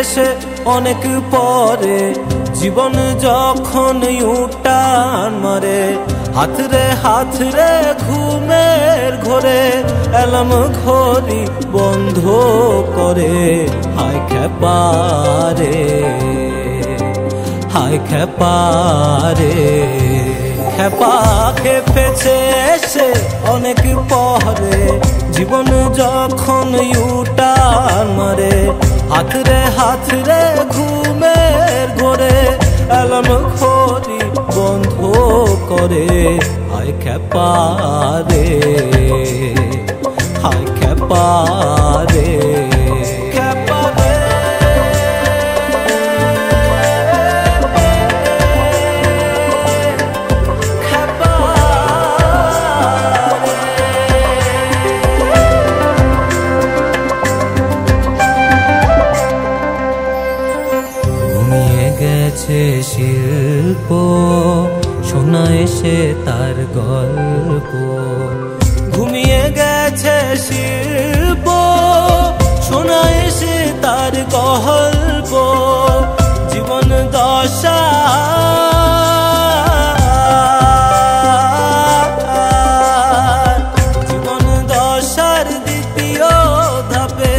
এসে অনেক পরে জীবন যখন ইউটার্ন মারে, হাত রে ঘুমের ঘরে এলাম ঘড়ি বন্ধ করে। হায় খেপারে, হায় খেপারে, খেপা খেপেছে এসে অনেক পরে জীবন যখন ইউটার্ন মারে, হাত রে ঘুমের ঘরে এলাম ঘড়ি বন্ধ করে। হায় খেপারে, হায় খেপারে, খেপারে। শিল্প শোনা এসে তার গল্প, ঘুমিয়ে গেছে শিল্প শোনা এসে তার গল্প। জীবন দশা জীবন দশার দ্বিতীয় ধাপে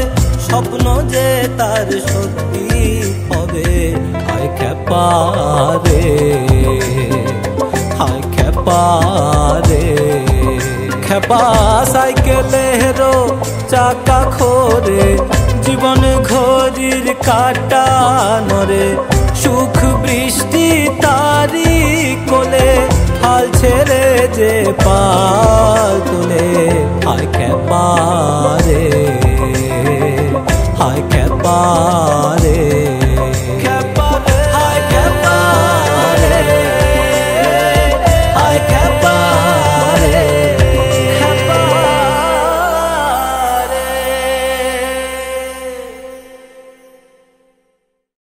স্বপ্ন যে তার সত্যি হবে। হায় খেপারে, হায় খেপারে, খেপা সাইকেলেরও চাকা খোরে জীবন ঘড়ির কাটা নরে। সুখ বৃষ্টি তারি কোলে হাল ছেড়ে যে পাল তোলে। হায় খেপারে, হায় খেপা।